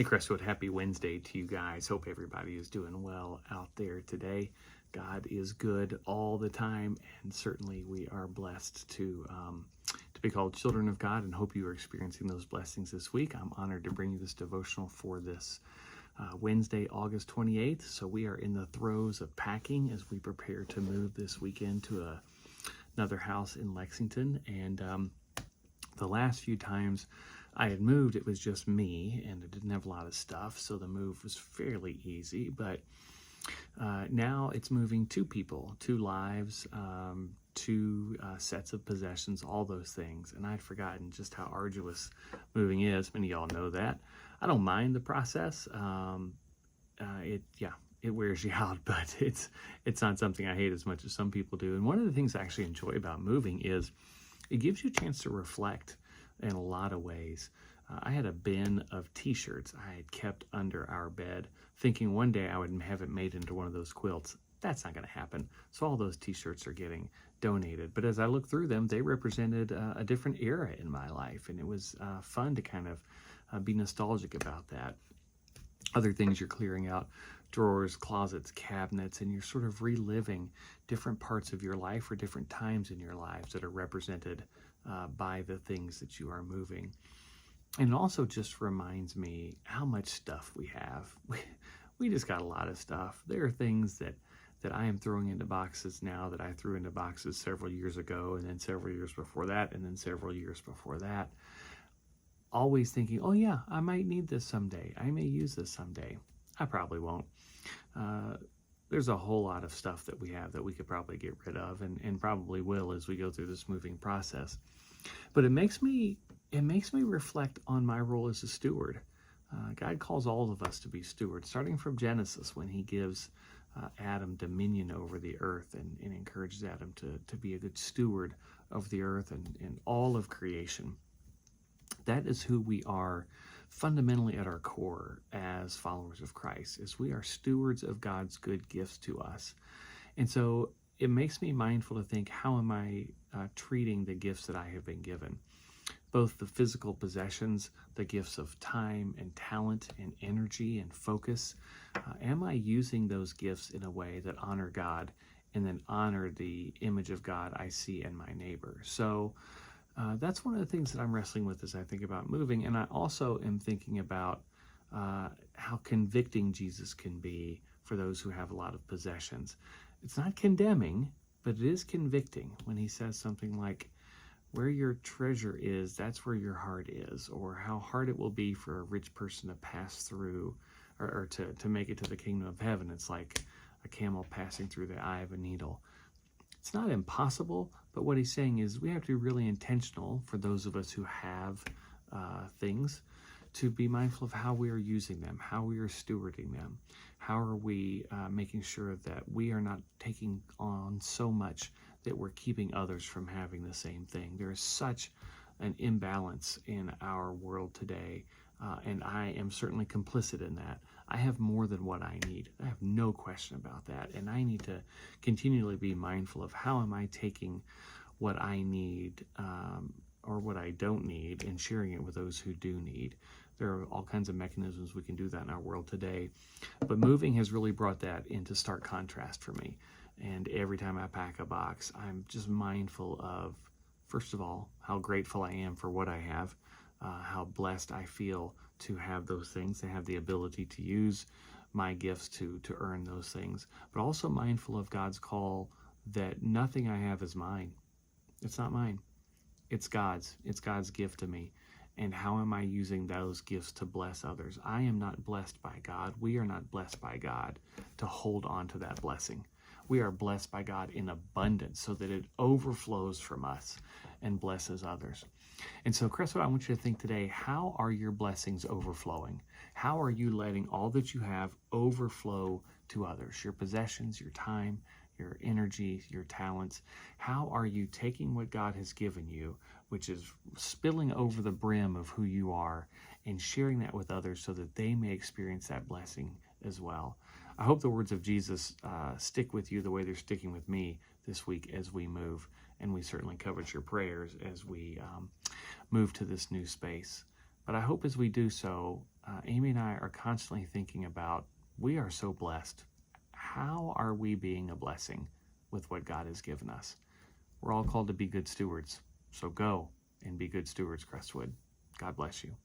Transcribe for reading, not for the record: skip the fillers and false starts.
Hey, Crestwood, happy Wednesday to you guys. Hope everybody is doing well out there today. God is good all the time, and certainly we are blessed to be called children of God, and hope you are experiencing those blessings this week. I'm honored to bring you this devotional for this Wednesday, August 28th. So we are in the throes of packing as we prepare to move this weekend to another house in Lexington. And the last few times I had moved, it was just me, and I didn't have a lot of stuff, so the move was fairly easy. But now it's moving two people, two lives, two sets of possessions, all those things. And I'd forgotten just how arduous moving is. Many of y'all know that. I don't mind the process. It wears you out, but it's not something I hate as much as some people do. And one of the things I actually enjoy about moving is it gives you a chance to reflect in a lot of ways. I had a bin of t-shirts I had kept under our bed, thinking one day I would have it made into one of those quilts. That's not going to happen. So all those t-shirts are getting donated. But as I look through them, they represented a different era in my life, and it was fun to kind of be nostalgic about that. Other things you're clearing out, drawers, closets, cabinets, and you're sort of reliving different parts of your life or different times in your lives that are represented by the things that you are moving. And it also just reminds me how much stuff we have. We just got a lot of stuff. There are things that I am throwing into boxes now that I threw into boxes several years ago, and then several years before that, and then several years before that. Always thinking, oh yeah, I might need this someday. I may use this someday. I probably won't. There's a whole lot of stuff that we have that we could probably get rid of, and probably will as we go through this moving process. But it makes me reflect on my role as a steward. God calls all of us to be stewards, starting from Genesis when he gives Adam dominion over the earth and encourages Adam to be a good steward of the earth and all of creation. That is who we are fundamentally at our core as followers of Christ, is we are stewards of God's good gifts to us. And so it makes me mindful to think, how am I treating the gifts that I have been given? Both the physical possessions, the gifts of time and talent and energy and focus. Am I using those gifts in a way that honor God and then honor the image of God I see in my neighbor? So that's one of the things that I'm wrestling with as I think about moving. And I also am thinking about how convicting Jesus can be for those who have a lot of possessions. It's not condemning, but it is convicting when he says something like, where your treasure is, that's where your heart is, or how hard it will be for a rich person to pass through or to make it to the kingdom of heaven. It's like a camel passing through the eye of a needle. It's not impossible, but what he's saying is we have to be really intentional for those of us who have things to be mindful of how we are using them, how we are stewarding them, how are we making sure that we are not taking on so much that we're keeping others from having the same thing. There is such an imbalance in our world today, and I am certainly complicit in that. I have more than what I need. I have no question about that, and I need to continually be mindful of how am I taking what I need or what I don't need and sharing it with those who do need. There are all kinds of mechanisms we can do that in our world today, but moving has really brought that into stark contrast for me. And every time I pack a box, I'm just mindful of, first of all, how grateful I am for what I have, how blessed I feel to have those things, to have the ability to use my gifts to earn those things, but also mindful of God's call that nothing I have is mine. It's not mine. It's God's. It's God's gift to me. And how am I using those gifts to bless others? I am not blessed by God. We are not blessed by God to hold on to that blessing. We are blessed by God in abundance so that it overflows from us and blesses others. And so, Crestwood, I want you to think today, how are your blessings overflowing? How are you letting all that you have overflow to others? Your possessions, your time, your energy, your talents. How are you taking what God has given you, which is spilling over the brim of who you are, and sharing that with others so that they may experience that blessing as well? I hope the words of Jesus stick with you the way they're sticking with me this week as we move. And we certainly covet your prayers as we move to this new space. But I hope as we do so, Amy and I are constantly thinking about, we are so blessed. How are we being a blessing with what God has given us? We're all called to be good stewards. So go and be good stewards, Crestwood. God bless you.